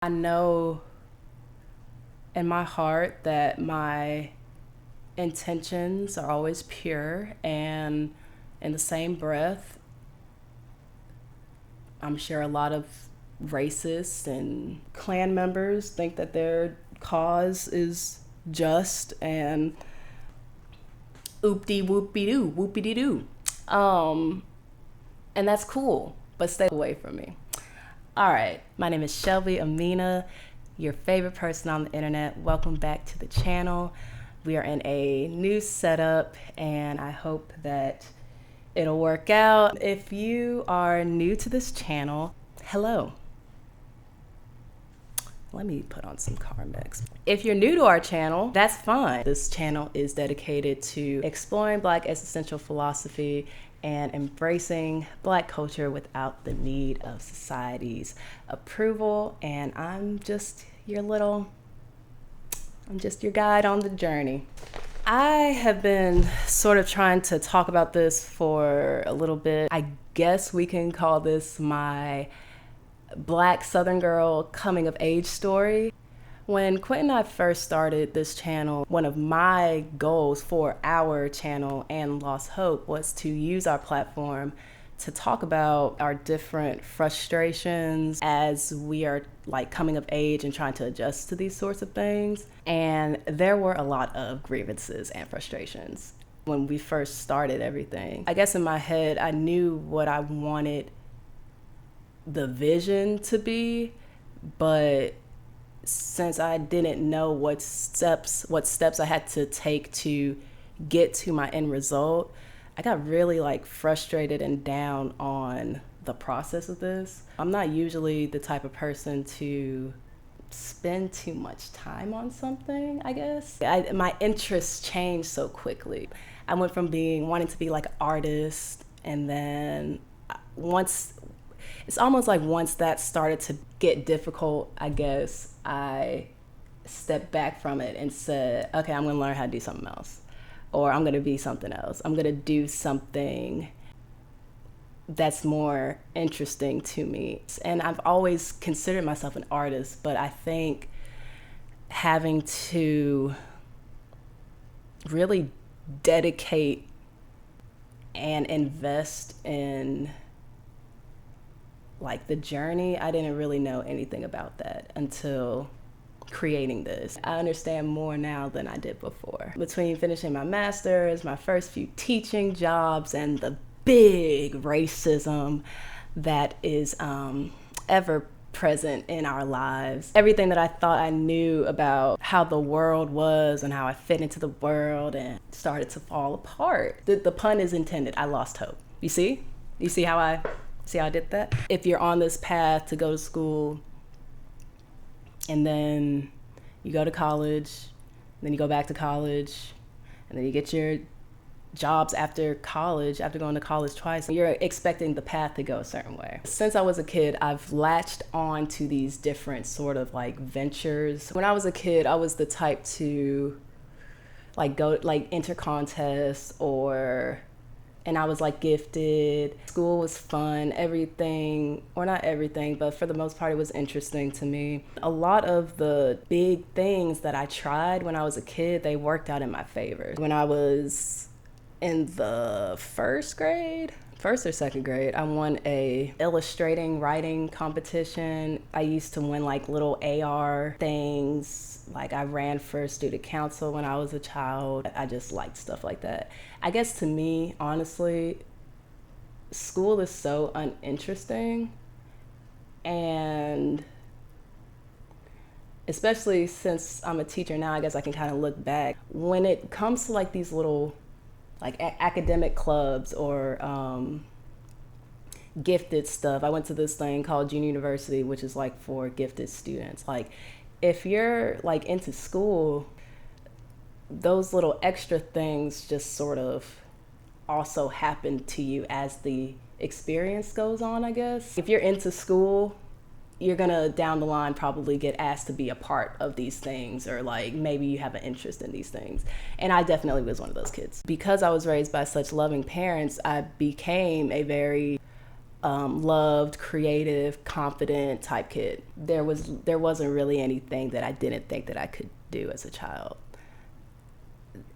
I know in my heart that my intentions are always pure, and in the same breath, I'm sure a lot of racists and Klan members think that their cause is just and oop-de whoop-de-doo, whoop-de-doo. And that's cool, but stay away from me. All right, my name is Shelby Amina, your favorite person on the internet. Welcome back to the channel. We are in a new setup, and I hope that it'll work out. If you are new to this channel, hello. Let me put on some Carmex. If you're new to our channel, that's fine. This channel is dedicated to exploring Black existential philosophy and embracing Black culture without the need of society's approval. And I'm just your guide on the journey. I have been sort of trying to talk about this for a little bit. I guess we can call this my Black Southern girl coming of age story. When Quentin and I first started this channel, one of my goals for our channel and Lost Hope was to use our platform to talk about our different frustrations as we are like coming of age and trying to adjust to these sorts of things. And there were a lot of grievances and frustrations when we first started everything. I guess in my head, I knew what I wanted the vision to be, but since I didn't know what steps I had to take to get to my end result, I got really frustrated and down on the process of this. I'm not usually the type of person to spend too much time on something, I guess. My interests changed so quickly. I went from wanting to be like an artist, and then it's almost like once that started to get difficult, I guess, I stepped back from it and said, okay, I'm gonna learn how to do something else. Or I'm gonna be something else. I'm gonna do something that's more interesting to me. And I've always considered myself an artist, but I think having to really dedicate and invest in the journey, I didn't really know anything about that until creating this. I understand more now than I did before. Between finishing my master's, my first few teaching jobs, and the big racism that is ever present in our lives, everything that I thought I knew about how the world was and how I fit into the world and started to fall apart. The pun is intended. I lost hope. You see? You see how I did that? If you're on this path to go to school, and then you go to college, then you go back to college, and then you get your jobs after college, after going to college twice, you're expecting the path to go a certain way. Since I was a kid, I've latched on to these different sort of ventures. When I was a kid, I was the type to go enter contests, and I was gifted. School was fun, everything, or not everything, but for the most part, it was interesting to me. A lot of the big things that I tried when I was a kid, they worked out in my favor. When I was in the first or second grade, I won a illustrating writing competition. I used to win little AR things. I ran for student council when I was a child. I just liked stuff like that. I guess to me, honestly, school is so uninteresting, and especially since I'm a teacher now, I guess I can kind of look back. When it comes to these little academic clubs or gifted stuff, I went to this thing called Junior University, which is for gifted students. If you're into school, those little extra things just sort of also happen to you as the experience goes on, I guess. If you're into school, you're gonna down the line probably get asked to be a part of these things, or maybe you have an interest in these things. And I definitely was one of those kids. Because I was raised by such loving parents, I became a very loved, creative, confident type kid. There wasn't really anything that I didn't think that I could do as a child.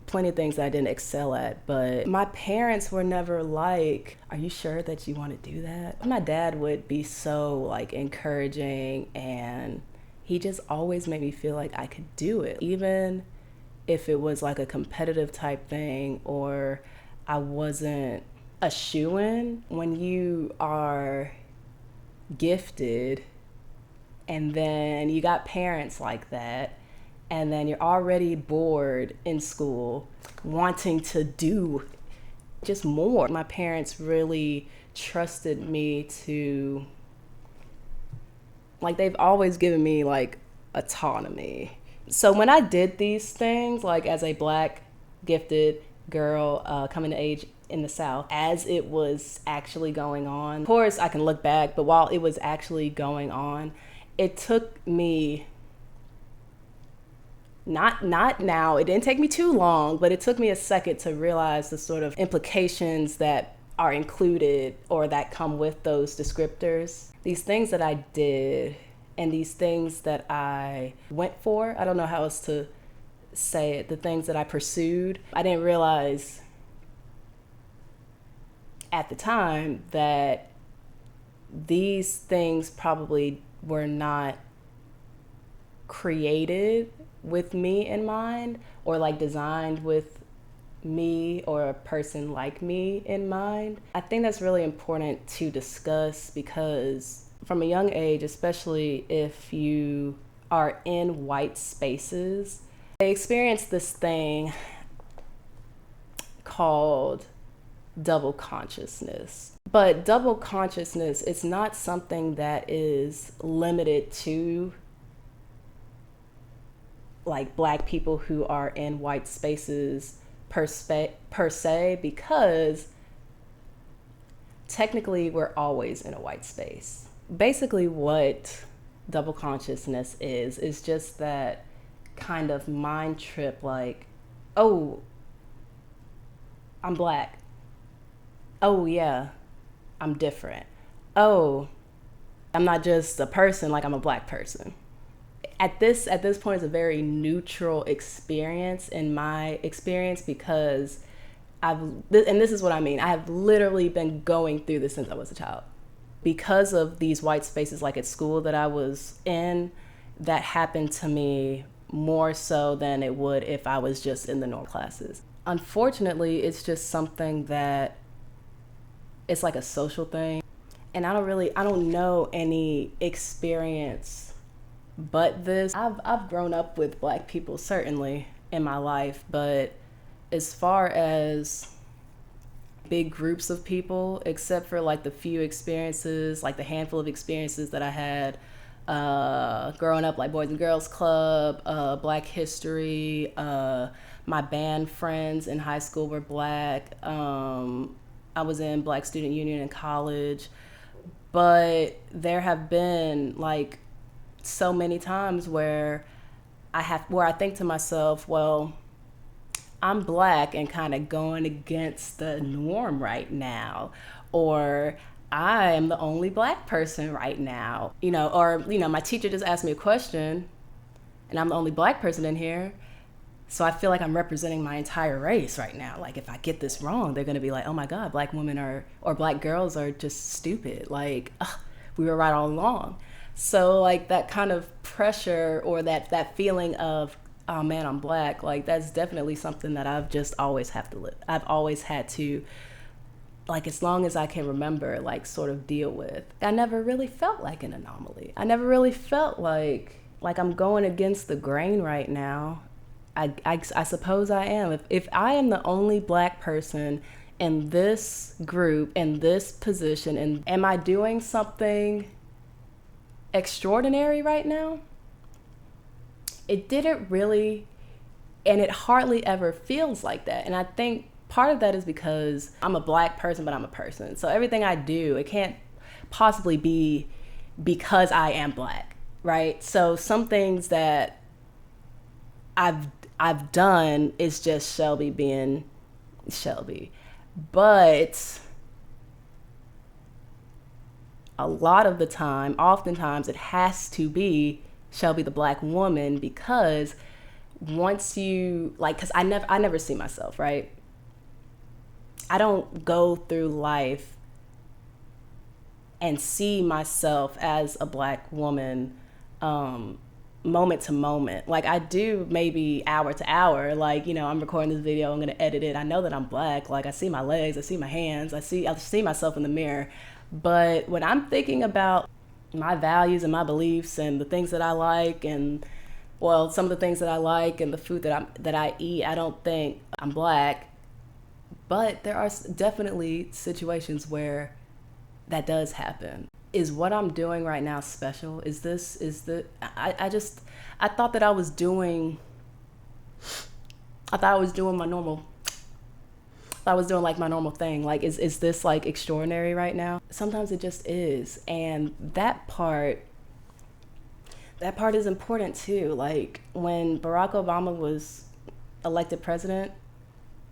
Plenty of things that I didn't excel at, but my parents were never like, are you sure that you want to do that? My dad would be so like encouraging, and he just always made me feel like I could do it. Even if it was like a competitive type thing or I wasn't a shoo-in, when you are gifted and then you got parents like that, and then you're already bored in school, wanting to do just more. My parents really trusted me to, like, they've always given me like autonomy. So when I did these things, like as a Black gifted girl coming to age in the South, as it was actually going on, of course I can look back, but while it was actually going on, it took me not now, it didn't take me too long, but it took me a second to realize the sort of implications that are included or that come with those descriptors. These things that I did and these things that I went for, I don't know how else to say it, the things that I pursued, I didn't realize at the time that these things probably were not created with me in mind, or like designed with me or a person like me in mind. I think that's really important to discuss, because from a young age, especially if you are in white spaces, they experience this thing called double consciousness. But double consciousness is not something that is limited to like Black people who are in white spaces per se, because technically we're always in a white space. Basically what double consciousness is just that kind of mind trip, like, oh, I'm Black. Oh yeah, I'm different. Oh, I'm not just a person, like I'm a Black person. At this point, it's a very neutral experience in my experience, because and this is what I mean, I have literally been going through this since I was a child. Because of these white spaces, like at school that I was in, that happened to me more so than it would if I was just in the normal classes. Unfortunately, it's just something that it's like a social thing. And I don't know any experience but this. I've grown up with Black people, certainly, in my life, but as far as big groups of people, except for like the few experiences, like the handful of experiences that I had growing up, like Boys and Girls Club, Black History, my band friends in high school were Black, I was in Black Student Union in college, but there have been like so many times where I think to myself, well, I'm Black and kind of going against the norm right now, or I am the only Black person right now, or my teacher just asked me a question and I'm the only Black person in here, so I feel like I'm representing my entire race right now. Like if I get this wrong, they're gonna be like, oh my God, Black women or Black girls are just stupid. Like, we were right all along. So like that kind of pressure or that feeling of, oh man, I'm Black, like that's definitely something that I've just always have to live. I've always had to, like as long as I can remember, like sort of deal with. I never really felt like an anomaly. I never really felt like I'm going against the grain right now. I suppose I am. If I am the only Black person in this group, in this position, and am I doing something extraordinary right now? It didn't really, and it hardly ever feels like that. And I think part of that is because I'm a Black person, but I'm a person. So everything I do, it can't possibly be because I am Black, right? So some things that I've done is just Shelby being Shelby. But a lot of the time, oftentimes, it has to be Shelby the black woman, because once you, like, because I never see myself, right? I don't go through life and see myself as a black woman moment to moment. Like, I do maybe hour to hour. Like, you know, I'm recording this video, I'm gonna edit it. I know that I'm black. Like, I see my legs, I see my hands, I see myself in the mirror. But when I'm thinking about my values and my beliefs and the things that I like, and well, some of the things that I like and the food that I eat, I don't think I'm black. But there are definitely situations where that does happen. Is what I'm doing right now special? I thought that I was doing my normal, I was doing like my normal thing. Like, is this like extraordinary right now? Sometimes it just is. And that part is important too. Like, when Barack Obama was elected president,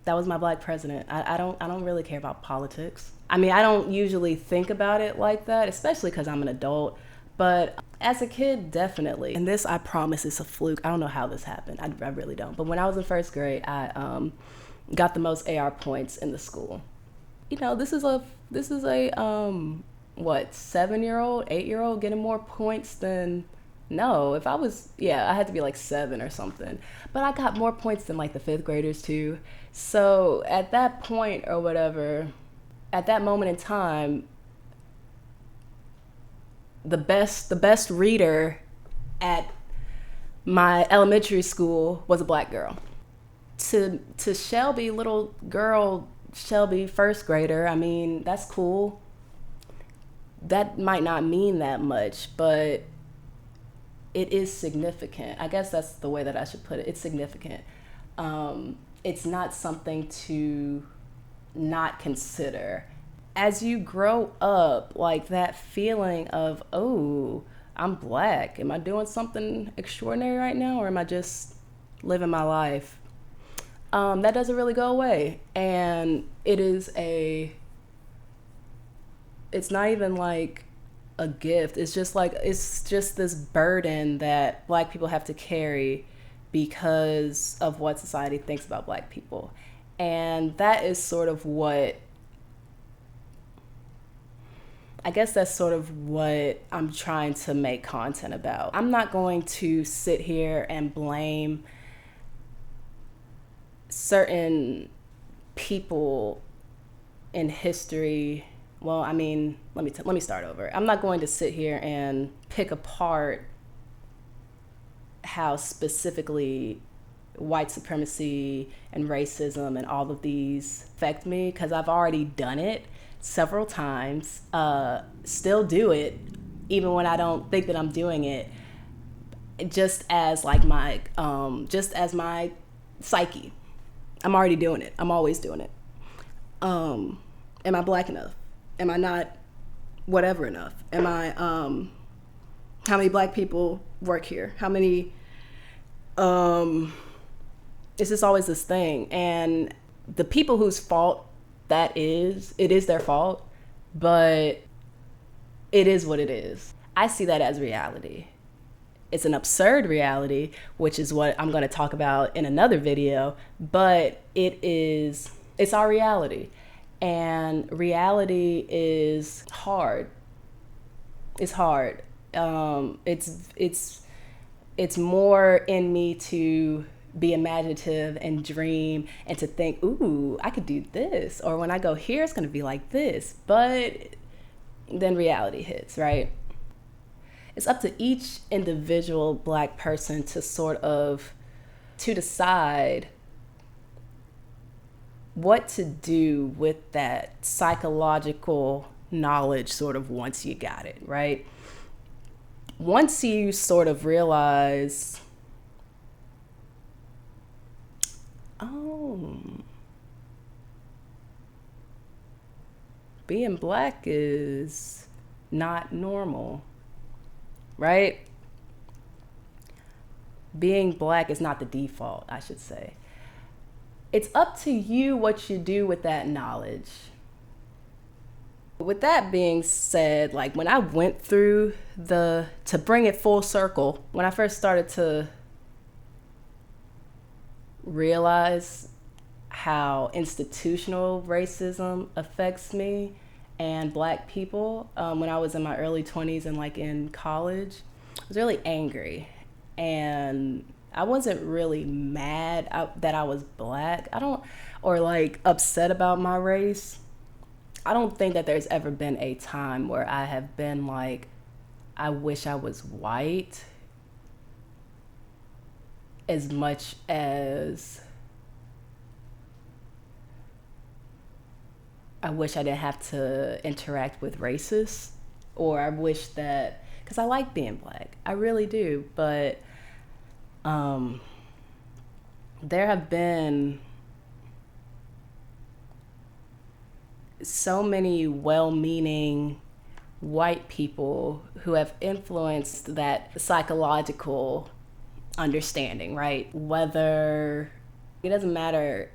that was my black president. I don't really care about politics. I mean, I don't usually think about it like that, especially because I'm an adult. But as a kid, definitely. And this, I promise, is a fluke. I don't know how this happened. I really don't. But when I was in first grade, I got the most AR points in the school. You know, this is a 7-year-old, 8-year-old getting more points than, no, if I was, I had to be like 7 or something. But I got more points than like the 5th graders too. So at that point or whatever, at that moment in time, the best reader at my elementary school was a black girl. To Shelby, little girl Shelby, first grader, I mean, that's cool. That might not mean that much, but it is significant. I guess that's the way that I should put it. It's significant. It's not something to not consider. As you grow up, like, that feeling of, oh, I'm black. Am I doing something extraordinary right now, or am I just living my life? That doesn't really go away. And it's not even like a gift. It's just this burden that black people have to carry because of what society thinks about black people. And that is sort of what, I guess that's sort of what I'm trying to make content about. I'm not going to sit here and blame certain people in history. Well, I mean, let me start over. I'm not going to sit here and pick apart how specifically white supremacy and racism and all of these affect me, because I've already done it several times, still do it, even when I don't think that I'm doing it, just as my psyche. I'm already doing it. I'm always doing it. Am I black enough? Am I not whatever enough? Am I, how many black people work here? How many, it's just always this thing. And the people whose fault it is their fault, but it is what it is. I see that as reality. It's an absurd reality, which is what I'm going to talk about in another video, but it's our reality. And reality is hard. It's hard. It's more in me to be imaginative and dream and to think, ooh, I could do this. Or when I go here, it's going to be like this. But then reality hits, right? It's up to each individual black person to decide what to do with that psychological knowledge sort of once you got it, right? Once you sort of realize, oh, being black is not normal, right? Being black is not the default, I should say. It's up to you what you do with that knowledge. With that being said, like when I went through to bring it full circle, when I first started to realize how institutional racism affects me and Black people, when I was in my early 20s and like in college, I was really angry. And I wasn't really mad that I was Black. Or like upset about my race. I don't think that there's ever been a time where I have been like, I wish I was white, as much as I wish I didn't have to interact with racists, or I wish that, because I like being Black, I really do, but there have been so many well-meaning white people who have influenced that psychological understanding, right? Whether, it doesn't matter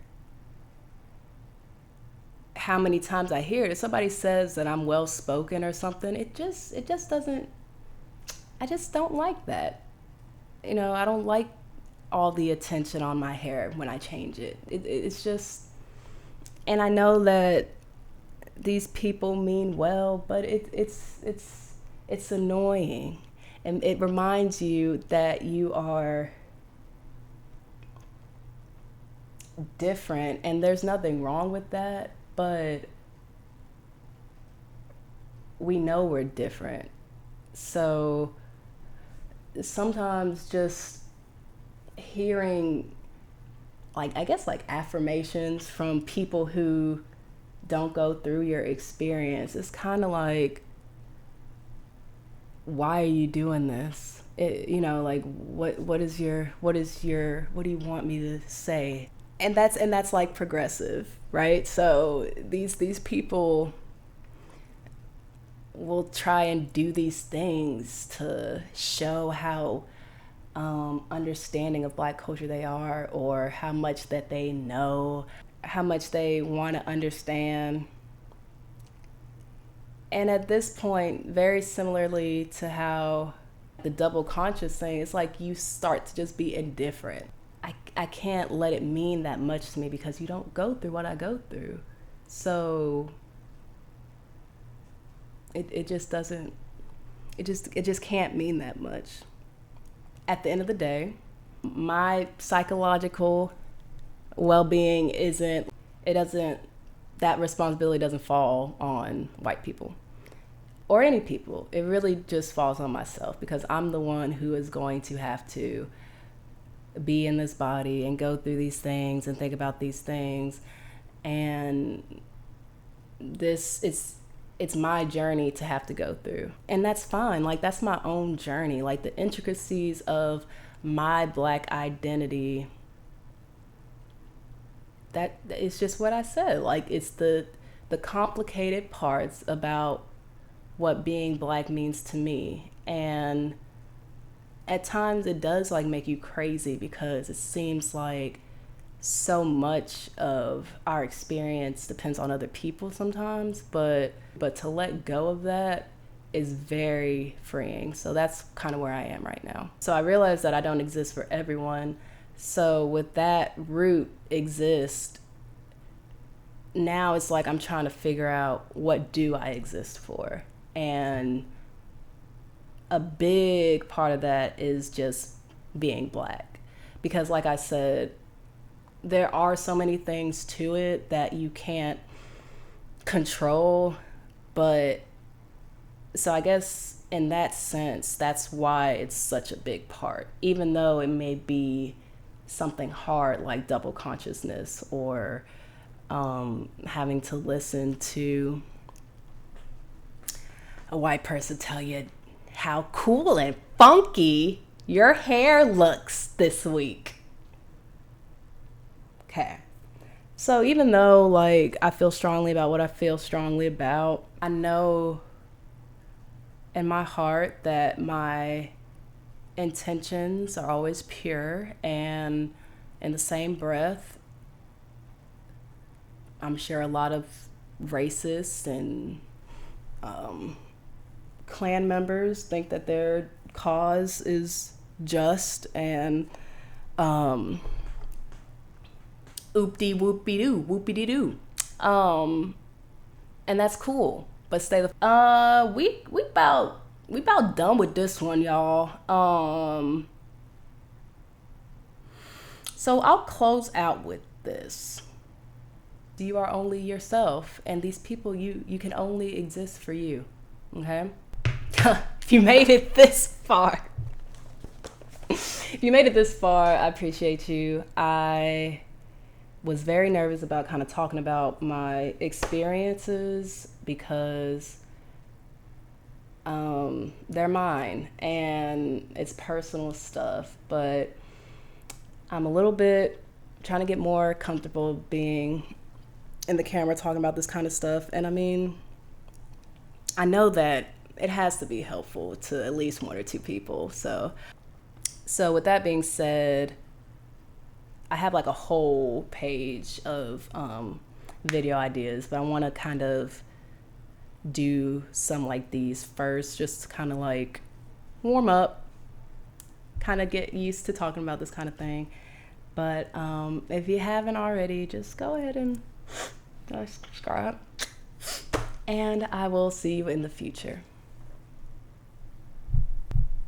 how many times I hear it, if somebody says that I'm well-spoken or something, it just doesn't, I just don't like that. You know, I don't like all the attention on my hair when I change it. It's just, and I know that these people mean well, but it's annoying, and it reminds you that you are different, and there's nothing wrong with that, but we know we're different. So sometimes just hearing, like, I guess like affirmations from people who don't go through your experience, it's kind of like, why are you doing this? You know, like what do you want me to say? And that's like progressive, right? So these people will try and do these things to show how understanding of Black culture they are, or how much that they know, how much they want to understand. And at this point, very similarly to how the double conscious thing, it's like you start to just be indifferent. I can't let it mean that much to me because you don't go through what I go through. So it just doesn't, it just can't mean that much. At the end of the day, my psychological well-being that responsibility doesn't fall on white people or any people. It really just falls on myself, because I'm the one who is going to have to be in this body and go through these things and think about these things. And it's my journey to have to go through. And that's fine. Like, that's my own journey. Like, the intricacies of my Black identity, that it's just what I said. Like, it's the complicated parts about what being Black means to me. And at times it does like make you crazy, because it seems like so much of our experience depends on other people sometimes, but to let go of that is very freeing. So that's kind of where I am right now. So I realize that I don't exist for everyone. So with that root exist, now it's like I'm trying to figure out, what do I exist for? And a big part of that is just being Black. Because like I said, there are so many things to it that you can't control. But so I guess in that sense, that's why it's such a big part, even though it may be something hard like double consciousness, or having to listen to a white person tell you how cool and funky your hair looks this week. Okay. So even though like I feel strongly about what I feel strongly about, I know in my heart that my intentions are always pure, and in the same breath, I'm sure a lot of racists and Klan members think that their cause is just and whoop-de-doo. And that's cool. But stay the we about done with this one, y'all. So I'll close out with this. You are only yourself, and these people, you can only exist for you. Okay? If you made it this far, I appreciate you. I was very nervous about kind of talking about my experiences because they're mine and it's personal stuff, but I'm a little bit trying to get more comfortable being in the camera talking about this kind of stuff. And I mean, I know that it has to be helpful to at least one or two people. So with that being said, I have like a whole page of video ideas, but I want to kind of do some like these first, just to kind of like warm up, kind of get used to talking about this kind of thing. But if you haven't already, just go ahead and subscribe, and I will see you in the future.